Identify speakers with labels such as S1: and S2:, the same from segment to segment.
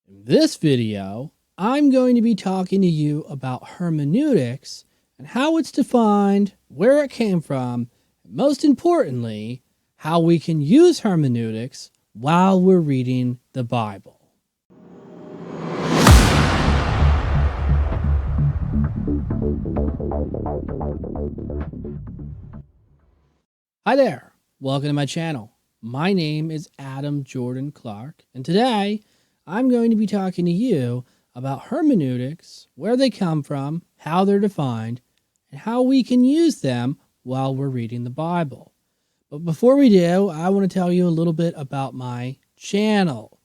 S1: In this video, I'm going to be talking to you about hermeneutics and how it's defined, where it came from, and most importantly, how we can use hermeneutics while we're reading the Bible. Hi there, welcome to my channel. My name is Adam Jordan Clark, and today I'm going to be talking to you about hermeneutics, where they come from, how they're defined, and how we can use them while we're reading the Bible. But before we do, I want to tell you a little bit about my channel.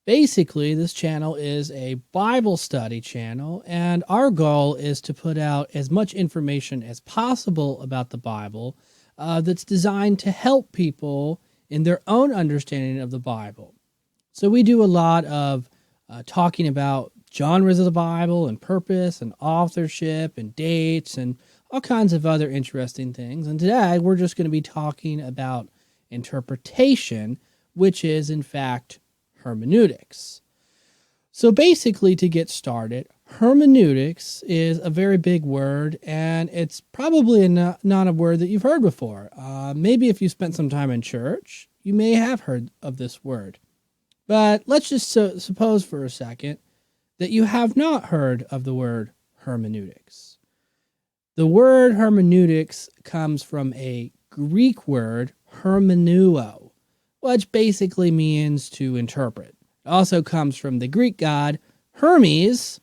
S1: Basically, this channel is a Bible study channel, and our goal is to put out as much information as possible about the Bible that's designed to help people in their own understanding of the Bible. So we do a lot of talking about genres of the Bible and purpose and authorship and dates and all kinds of other interesting things. And today we're just going to be talking about interpretation, which is in fact hermeneutics. So basically, to get started, hermeneutics is a very big word, and it's probably not a word that you've heard before. Maybe if you spent some time in church, you may have heard of this word. But let's just suppose for a second that you have not heard of the word hermeneutics. The word hermeneutics comes from a Greek word, hermeneuo, which basically means to interpret. It also comes from the Greek god Hermes,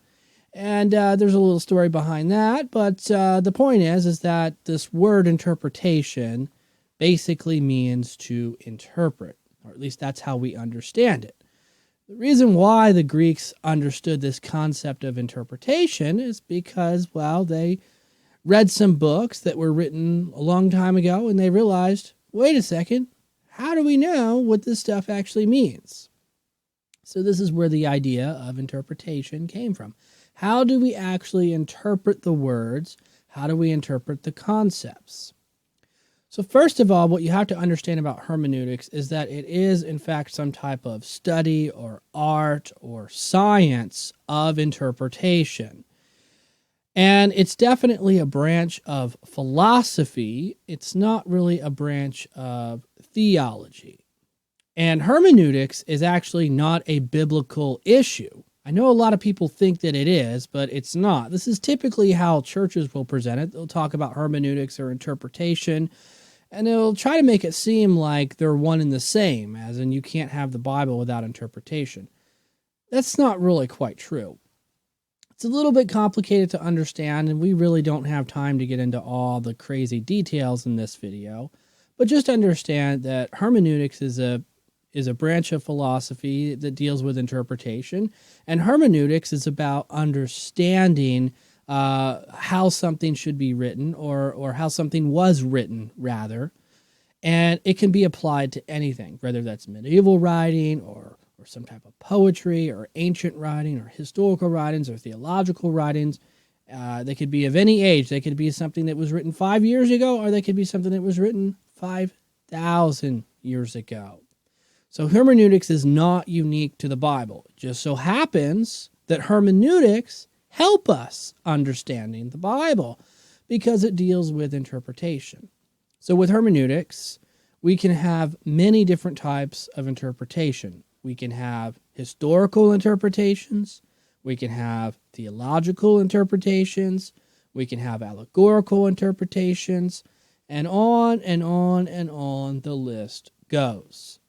S1: and there's a little story behind that, but the point is that this word interpretation basically means to interpret, or at least that's how we understand it. The reason why the Greeks understood this concept of interpretation is because, well, they read some books that were written a long time ago, and they realized, wait a second, how do we know what this stuff actually means? So this is where the idea of interpretation came from. How do we actually interpret the words? How do we interpret the concepts? So first of all, what you have to understand about hermeneutics is that it is, in fact, some type of study or art or science of interpretation. And it's definitely a branch of philosophy. It's not really a branch of theology. And hermeneutics is actually not a biblical issue. I know a lot of people think that it is, but it's not. This is typically how churches will present it. They'll talk about hermeneutics or interpretation, and they'll try to make it seem like they're one and the same, as in you can't have the Bible without interpretation. That's not really quite true. It's a little bit complicated to understand, and we really don't have time to get into all the crazy details in this video, but just understand that hermeneutics is a branch of philosophy that deals with interpretation, and hermeneutics is about understanding how something should be written, or how something was written, rather, and it can be applied to anything, whether that's medieval writing or some type of poetry or ancient writing or historical writings or theological writings. They could be of any age. They could be something that was written 5 years ago, or they could be something that was written 5,000 years ago. So hermeneutics is not unique to the Bible. It just so happens that hermeneutics help us understanding the Bible because it deals with interpretation. So with hermeneutics, we can have many different types of interpretation. We can have historical interpretations. We can have theological interpretations. We can have allegorical interpretations, and on and on and on the list goes.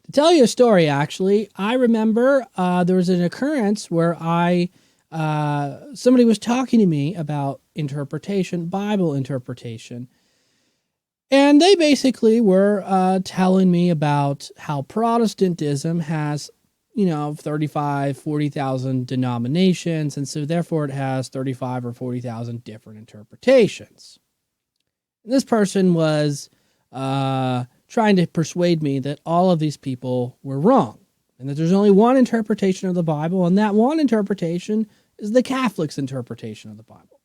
S1: To tell you a story, actually, I remember there was an occurrence where somebody was talking to me about interpretation, Bible interpretation, and they basically were telling me about how Protestantism has, 35, 40,000 denominations, and so therefore it has 35 or 40,000 different interpretations. And this person was trying to persuade me that all of these people were wrong, and that there's only one interpretation of the Bible, and that one interpretation is the Catholics' interpretation of the Bible.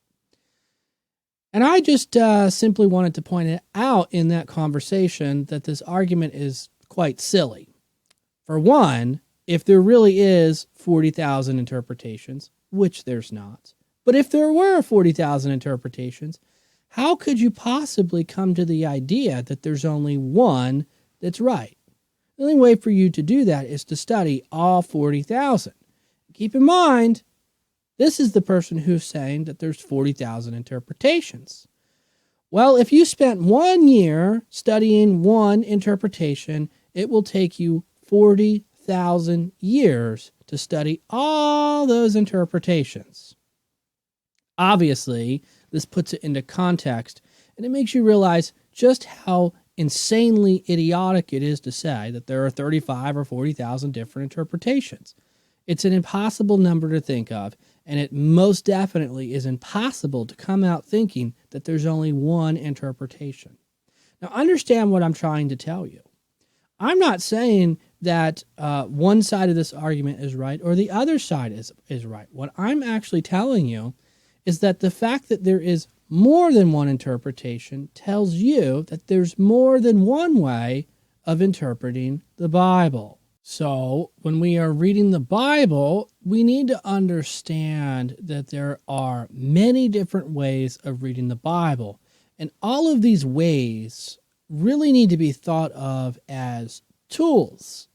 S1: And I just simply wanted to point it out in that conversation that this argument is quite silly. For one, if there really is 40,000 interpretations, which there's not, but if there were 40,000 interpretations, how could you possibly come to the idea that there's only one that's right? The only way for you to do that is to study all 40,000. Keep in mind, this is the person who's saying that there's 40,000 interpretations. Well, if you spent 1 year studying one interpretation, it will take you 40,000 years to study all those interpretations. Obviously, this puts it into context, and it makes you realize just how insanely idiotic it is to say that there are 35 or 40,000 different interpretations. It's an impossible number to think of, and it most definitely is impossible to come out thinking that there's only one interpretation. Now, understand what I'm trying to tell you. I'm not saying that one side of this argument is right or the other side is right. What I'm actually telling you is that the fact that there is more than one interpretation tells you that there's more than one way of interpreting the Bible. So when we are reading the Bible, we need to understand that there are many different ways of reading the Bible. And all of these ways really need to be thought of as tools,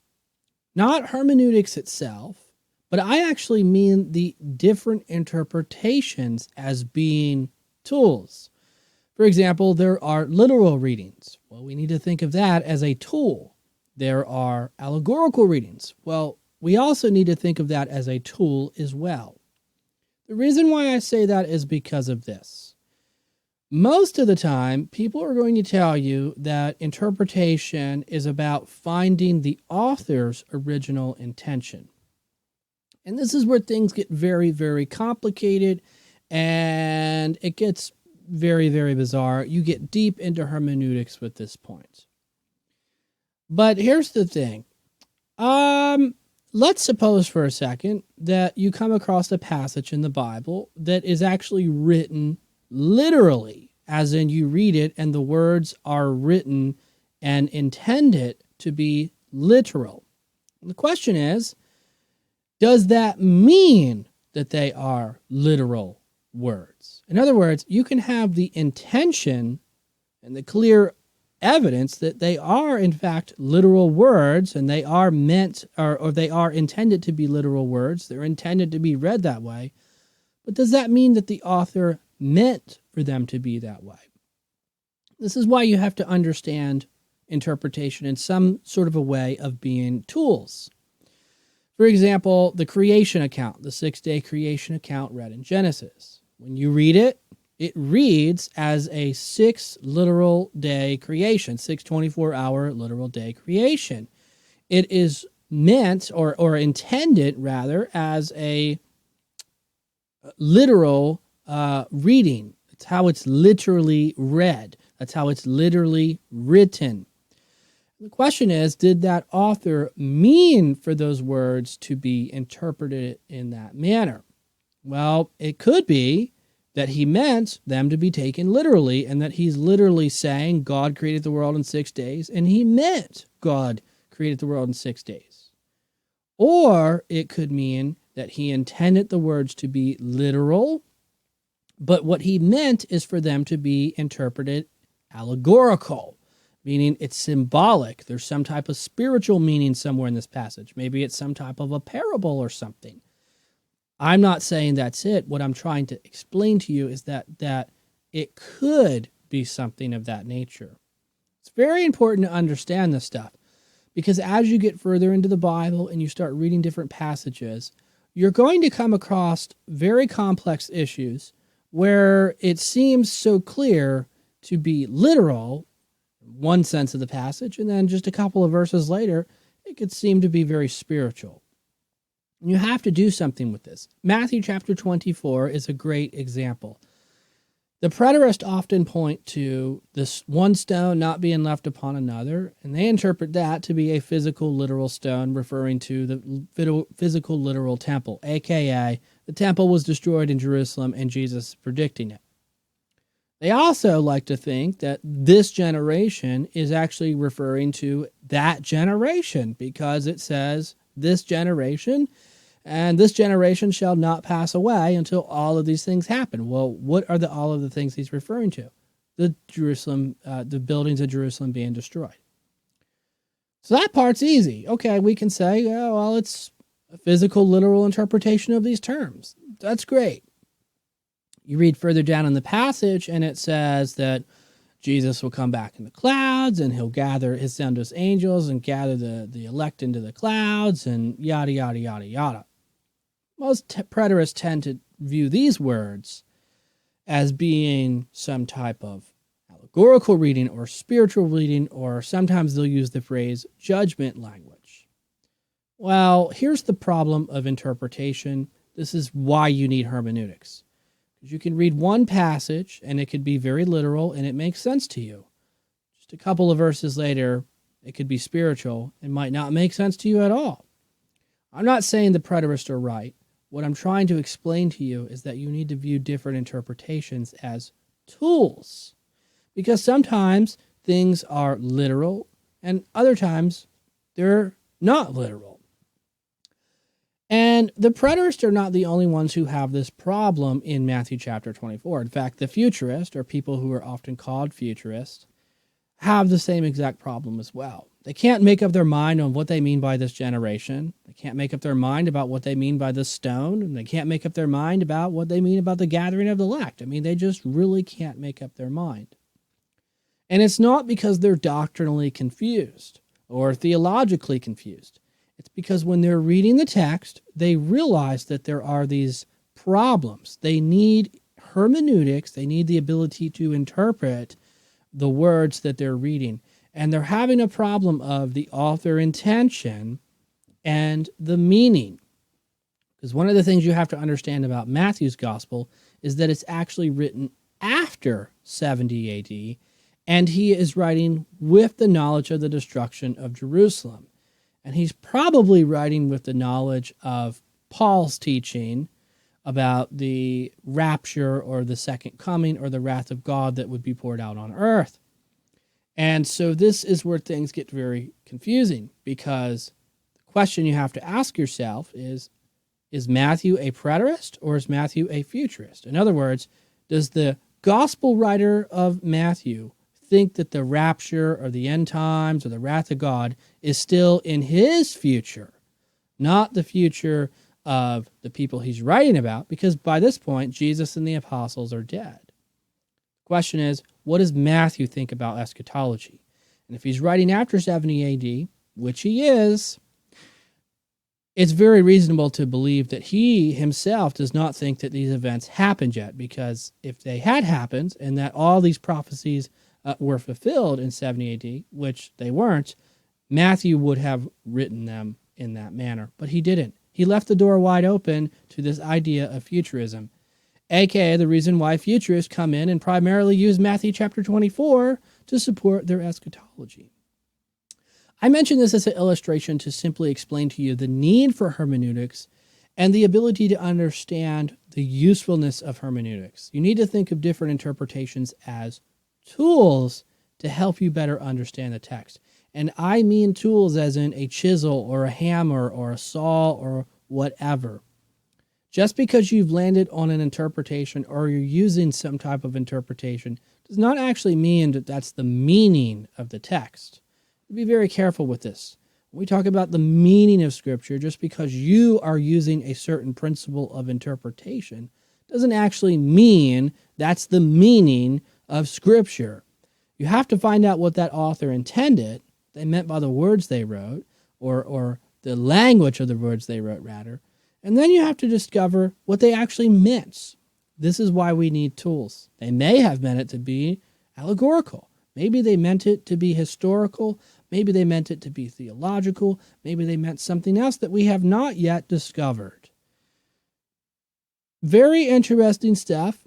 S1: not hermeneutics itself, but I actually mean the different interpretations as being tools. For example, there are literal readings. Well, we need to think of that as a tool. There are allegorical readings. Well, we also need to think of that as a tool as well. The reason why I say that is because of this. Most of the time, people are going to tell you that interpretation is about finding the author's original intention. And this is where things get very, very complicated, and it gets very, very bizarre. You get deep into hermeneutics with this point. But here's the thing. Let's suppose for a second that you come across a passage in the Bible that is actually written literally, as in you read it and the words are written and intended to be literal. And the question is, does that mean that they are literal words? In other words, you can have the intention and the clear evidence that they are in fact literal words, and they are meant or they are intended to be literal words. They're intended to be read that way. But does that mean that the author meant for them to be that way? This is why you have to understand interpretation in some sort of a way of being tools. For example, the creation account, the 6-day creation account read in Genesis. When you read it, it reads as a 6 literal day creation, 6 24-hour literal day creation. It is meant or intended rather as a literal reading. It's how it's literally read. That's how it's literally written. The question is, did that author mean for those words to be interpreted in that manner? Well, it could be that he meant them to be taken literally, and that he's literally saying God created the world in 6 days, and he meant God created the world in 6 days. Or it could mean that he intended the words to be literal, but what he meant is for them to be interpreted allegorical, meaning it's symbolic. There's some type of spiritual meaning somewhere in this passage. Maybe it's some type of a parable or something. I'm not saying that's it. What I'm trying to explain to you is that it could be something of that nature. It's very important to understand this stuff, because as you get further into the Bible and you start reading different passages, you're going to come across very complex issues where it seems so clear to be literal, one sense of the passage, and then just a couple of verses later, it could seem to be very spiritual. You have to do something with this. Matthew chapter 24 is a great example. The preterists often point to this one stone not being left upon another, and they interpret that to be a physical, literal stone referring to the physical, literal temple, aka the temple was destroyed in Jerusalem and Jesus is predicting it. They also like to think that this generation is actually referring to that generation, because it says this generation, and this generation shall not pass away until all of these things happen. Well, what are all of the things he's referring to? The buildings of Jerusalem being destroyed. So that part's easy. Okay, we can say, oh, well, it's a physical, literal interpretation of these terms. That's great. You read further down in the passage, and it says that Jesus will come back in the clouds, and he'll send us angels and gather the elect into the clouds, and yada, yada, yada, yada. Most preterists tend to view these words as being some type of allegorical reading or spiritual reading, or sometimes they'll use the phrase judgment language. Well, here's the problem of interpretation. This is why you need hermeneutics. You can read one passage and it could be very literal and it makes sense to you. Just a couple of verses later, it could be spiritual and might not make sense to you at all. I'm not saying the preterists are right. What I'm trying to explain to you is that you need to view different interpretations as tools, because sometimes things are literal and other times they're not literal. And the preterists are not the only ones who have this problem in Matthew chapter 24. In fact, the futurists, or people who are often called futurists, have the same exact problem as well. They can't make up their mind on what they mean by this generation. They can't make up their mind about what they mean by this stone. And they can't make up their mind about what they mean about the gathering of the elect. I mean, they just really can't make up their mind. And it's not because they're doctrinally confused or theologically confused. It's because when they're reading the text, they realize that there are these problems. They need hermeneutics. They need the ability to interpret the words that they're reading. And they're having a problem of the author intention and the meaning. Because one of the things you have to understand about Matthew's gospel is that it's actually written after 70 AD, and he is writing with the knowledge of the destruction of Jerusalem. And he's probably writing with the knowledge of Paul's teaching about the rapture or the second coming or the wrath of God that would be poured out on earth. And so this is where things get very confusing, because the question you have to ask yourself is Matthew a preterist or is Matthew a futurist? In other words, does the gospel writer of Matthew think that the rapture or the end times or the wrath of God is still in his future, not the future of the people he's writing about? Because by this point, Jesus and the apostles are dead. The question is, what does Matthew think about eschatology? And if he's writing after 70 AD, which he is, it's very reasonable to believe that he himself does not think that these events happened yet, because if they had happened and that all these prophecies were fulfilled in 70 AD, which they weren't, Matthew would have written them in that manner. But he didn't. He left the door wide open to this idea of futurism, aka the reason why futurists come in and primarily use Matthew chapter 24 to support their eschatology. I mention this as an illustration to simply explain to you the need for hermeneutics and the ability to understand the usefulness of hermeneutics. You need to think of different interpretations as tools to help you better understand the text. And I mean tools as in a chisel or a hammer or a saw or whatever. Just because you've landed on an interpretation or you're using some type of interpretation does not actually mean that that's the meaning of the text. Be very careful with this. When we talk about the meaning of Scripture, just because you are using a certain principle of interpretation doesn't actually mean that's the meaning of Scripture. You have to find out what that author intended, they meant by the words they wrote, or the language of the words they wrote, rather. And then you have to discover what they actually meant. This is why we need tools. They may have meant it to be allegorical. Maybe they meant it to be historical. Maybe they meant it to be theological. Maybe they meant something else that we have not yet discovered. Very interesting stuff.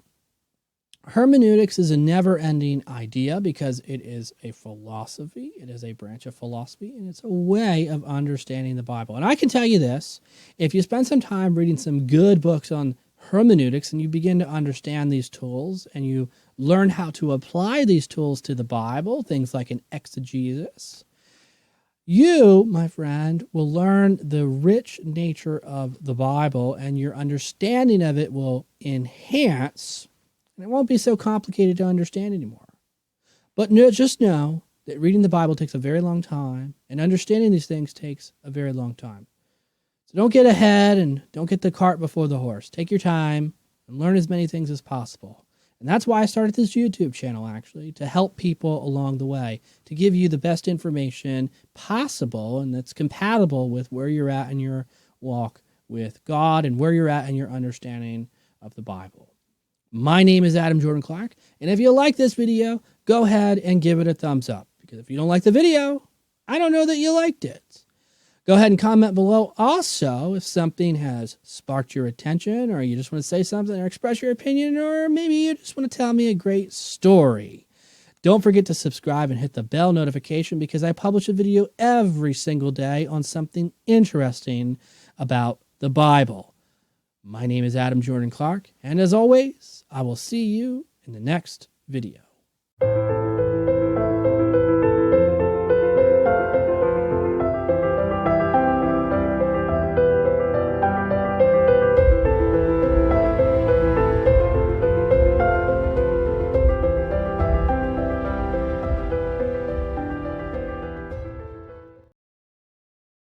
S1: Hermeneutics is a never-ending idea because it is a philosophy. It is a branch of philosophy, and it's a way of understanding the Bible. And I can tell you this, if you spend some time reading some good books on hermeneutics and you begin to understand these tools and you learn how to apply these tools to the Bible, things like an exegesis, You, my friend, will learn the rich nature of the Bible, and your understanding of it will enhance, and it won't be so complicated to understand anymore. But just know that reading the Bible takes a very long time, and understanding these things takes a very long time. So don't get ahead and don't get the cart before the horse. Take your time and learn as many things as possible. And that's why I started this YouTube channel, actually, to help people along the way, to give you the best information possible and that's compatible with where you're at in your walk with God and where you're at in your understanding of the Bible. My name is Adam Jorden Clark, and if you like this video, go ahead and give it a thumbs up, because if you don't like the video, I don't know that you liked it. Go ahead and comment below also if something has sparked your attention, or you just want to say something or express your opinion, or maybe you just want to tell me a great story. Don't forget to subscribe and hit the bell notification, because I publish a video every single day on something interesting about the Bible. My name is Adam Jorden Clark, and as always, I will see you in the next video.